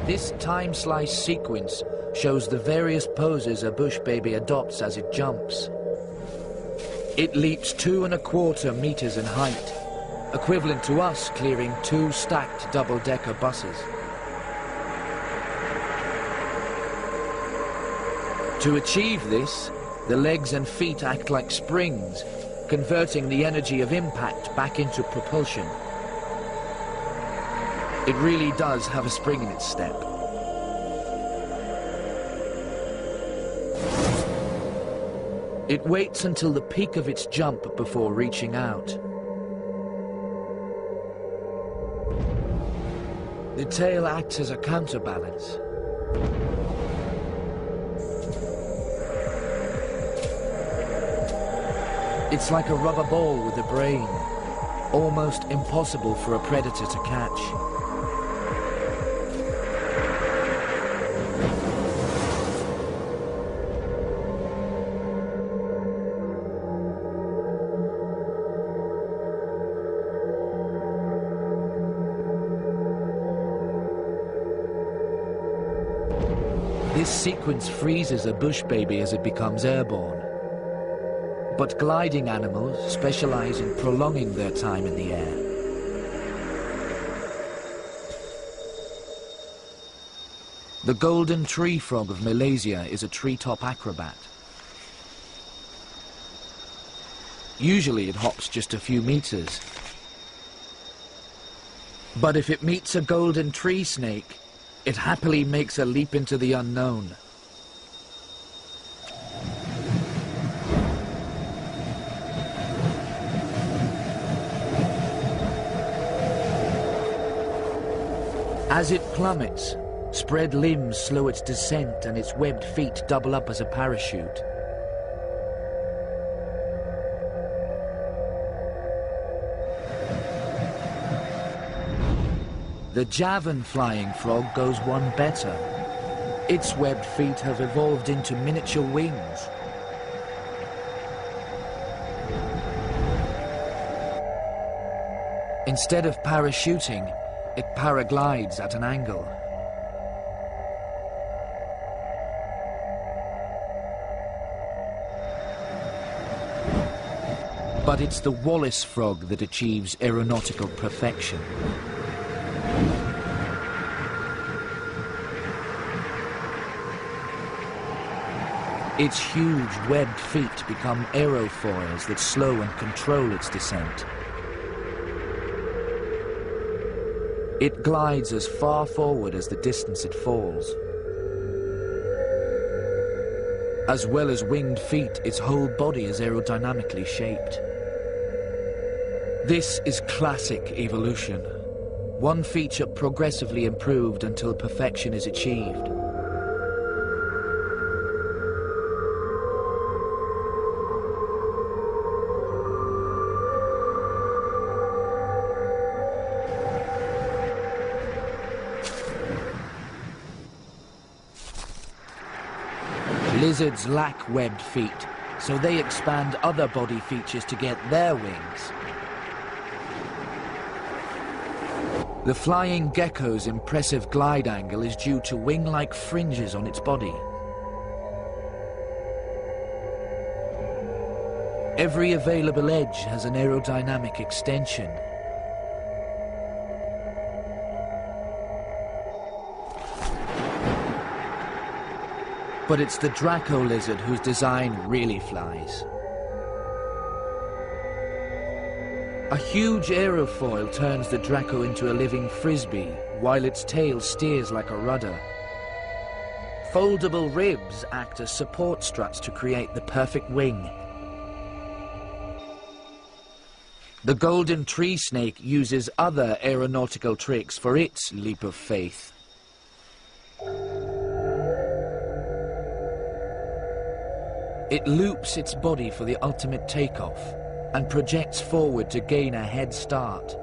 This time-slice sequence shows the various poses a bush baby adopts as it jumps. It leaps 2¼ meters in height, equivalent to us clearing 2 stacked double-decker buses. To achieve this, the legs and feet act like springs, converting the energy of impact back into propulsion. It really does have a spring in its step. It waits until the peak of its jump before reaching out. The tail acts as a counterbalance. It's like a rubber ball with a brain, almost impossible for a predator to catch. This sequence freezes a bush baby as it becomes airborne. But gliding animals specialize in prolonging their time in the air. The golden tree frog of Malaysia is a treetop acrobat. Usually it hops just a few meters. But if it meets a golden tree snake, it happily makes a leap into the unknown. As it plummets, spread limbs slow its descent and its webbed feet double up as a parachute. The Javan flying frog goes one better. Its webbed feet have evolved into miniature wings. Instead of parachuting, it paraglides at an angle. But it's the Wallace frog that achieves aeronautical perfection. Its huge webbed feet become aerofoils that slow and control its descent. It glides as far forward as the distance it falls. As well as winged feet, its whole body is aerodynamically shaped. This is classic evolution. One feature progressively improved until perfection is achieved. Lizards lack webbed feet, so they expand other body features to get their wings. The flying gecko's impressive glide angle is due to wing-like fringes on its body. Every available edge has an aerodynamic extension. But it's the Draco lizard whose design really flies. A huge aerofoil turns the Draco into a living frisbee, while its tail steers like a rudder. Foldable ribs act as support struts to create the perfect wing. The golden tree snake uses other aeronautical tricks for its leap of faith. It loops its body for the ultimate takeoff and projects forward to gain a head start.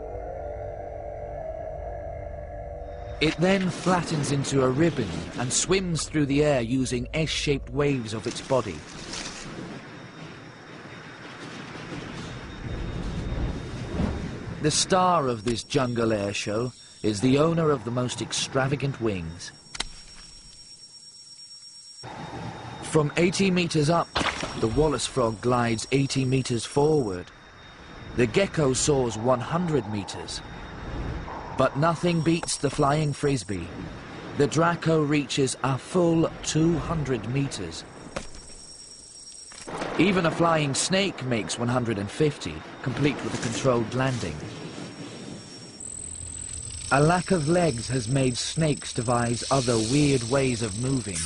It then flattens into a ribbon and swims through the air using S-shaped waves of its body. The star of this jungle air show is the owner of the most extravagant wings. From 80 meters up, the Wallace frog glides 80 meters forward. The gecko soars 100 meters. But nothing beats the flying frisbee. The Draco reaches a full 200 meters. Even a flying snake makes 150, complete with a controlled landing. A lack of legs has made snakes devise other weird ways of moving.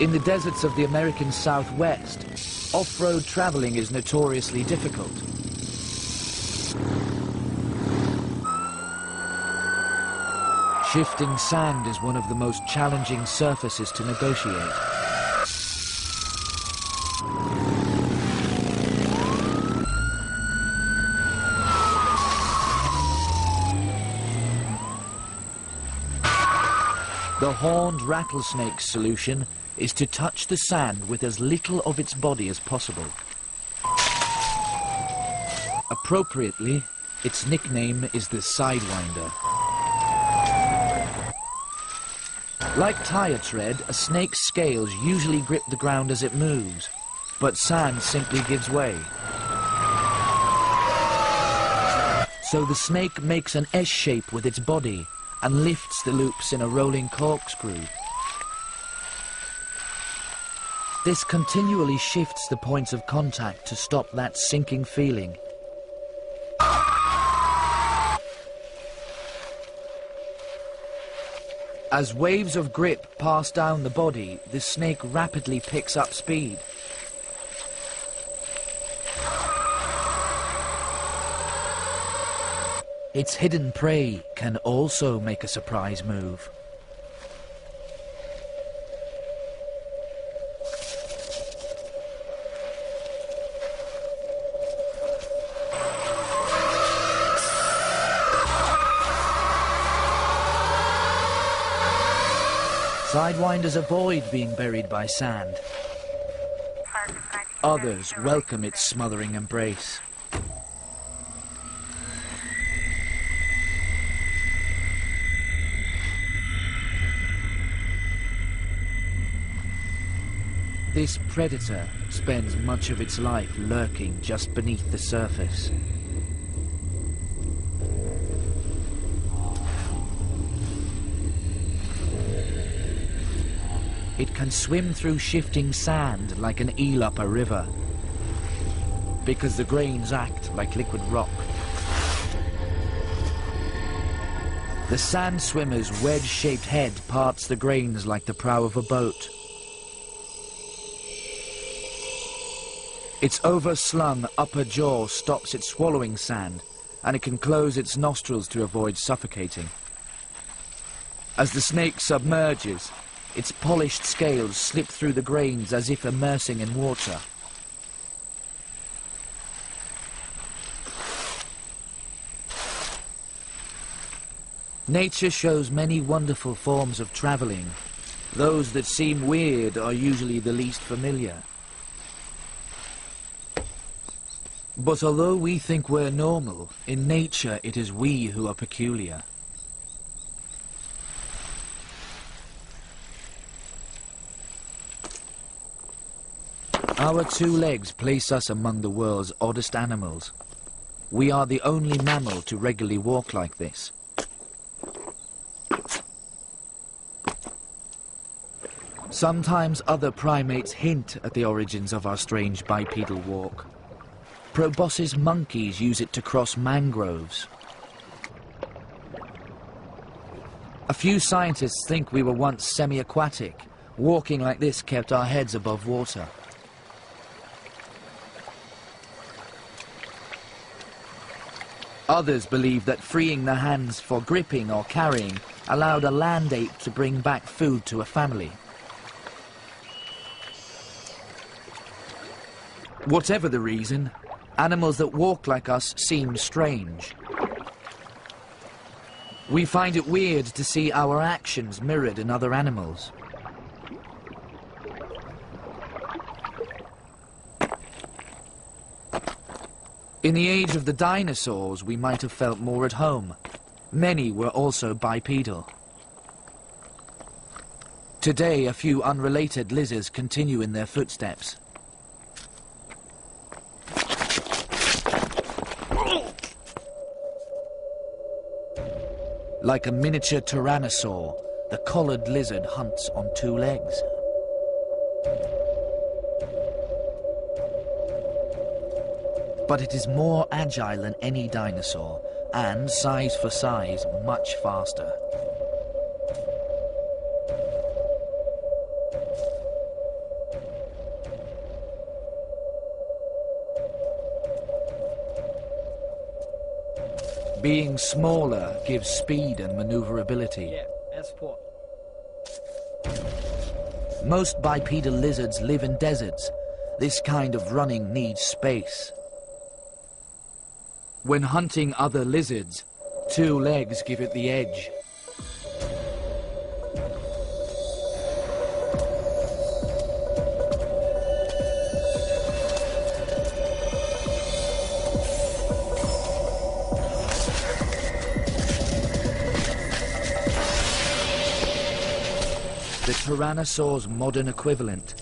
In the deserts of the American Southwest, off-road traveling is notoriously difficult. Shifting sand is one of the most challenging surfaces to negotiate. The horned rattlesnake's solution is to touch the sand with as little of its body as possible. Appropriately, its nickname is the Sidewinder. Like tire tread, a snake's scales usually grip the ground as it moves, but sand simply gives way. So the snake makes an S shape with its body and lifts the loops in a rolling corkscrew. This continually shifts the points of contact to stop that sinking feeling. As waves of grip pass down the body, the snake rapidly picks up speed. Its hidden prey can also make a surprise move. Sidewinders avoid being buried by sand. Others welcome its smothering embrace. This predator spends much of its life lurking just beneath the surface. It can swim through shifting sand like an eel up a river, because the grains act like liquid rock. The sand swimmer's wedge-shaped head parts the grains like the prow of a boat. Its overslung upper jaw stops it swallowing sand, and it can close its nostrils to avoid suffocating. As the snake submerges, its polished scales slip through the grains as if immersing in water. Nature shows many wonderful forms of traveling. Those that seem weird are usually the least familiar. But although we think we're normal, in nature it is we who are peculiar. Our two legs place us among the world's oddest animals. We are the only mammal to regularly walk like this. Sometimes other primates hint at the origins of our strange bipedal walk. Proboscis monkeys use it to cross mangroves. A few scientists think we were once semi-aquatic. Walking like this kept our heads above water. Others believe that freeing the hands for gripping or carrying allowed a land ape to bring back food to a family. Whatever the reason, animals that walk like us seem strange. We find it weird to see our actions mirrored in other animals. In the age of the dinosaurs, we might have felt more at home. Many were also bipedal. Today, a few unrelated lizards continue in their footsteps. Like a miniature tyrannosaur, the collared lizard hunts on two legs. But it is more agile than any dinosaur, and, size for size, much faster. Being smaller gives speed and maneuverability. Yeah, that's support. Most bipedal lizards live in deserts. This kind of running needs space. When hunting other lizards, two legs give it the edge. The tyrannosaur's modern equivalent.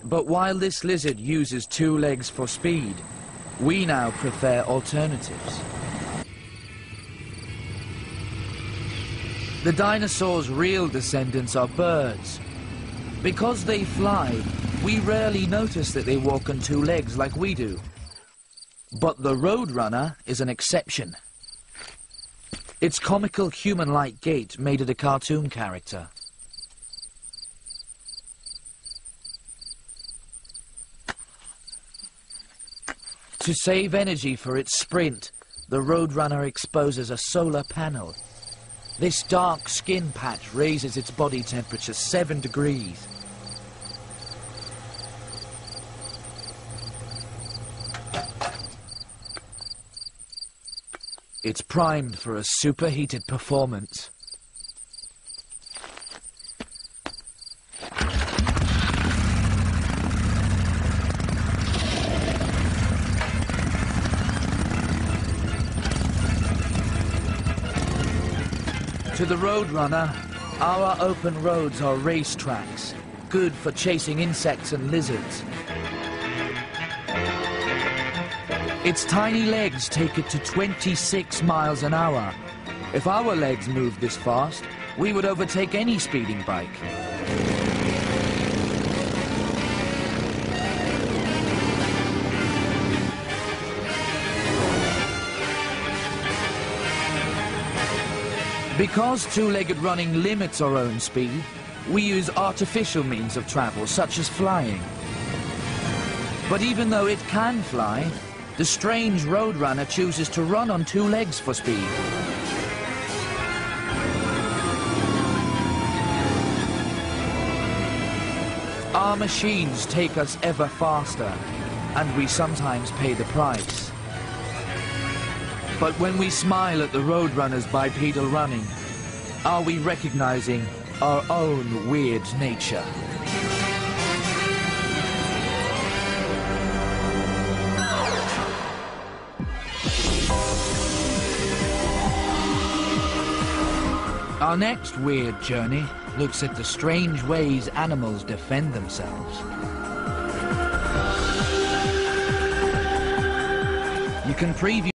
But while this lizard uses two legs for speed, we now prefer alternatives. The dinosaurs' real descendants are birds. Because they fly, we rarely notice that they walk on two legs like we do. But the roadrunner is an exception. Its comical human-like gait made it a cartoon character. To save energy for its sprint, the roadrunner exposes a solar panel. This dark skin patch raises its body temperature 7 degrees. It's primed for a superheated performance. To the roadrunner, our open roads are racetracks, good for chasing insects and lizards. Its tiny legs take it to 26 miles an hour. If our legs moved this fast, we would overtake any speeding bike. Because two-legged running limits our own speed, we use artificial means of travel, such as flying. But even though it can fly, the strange roadrunner chooses to run on two legs for speed. Our machines take us ever faster, and we sometimes pay the price. But when we smile at the roadrunner's bipedal running, are we recognizing our own weird nature? Our next weird journey looks at the strange ways animals defend themselves. You can preview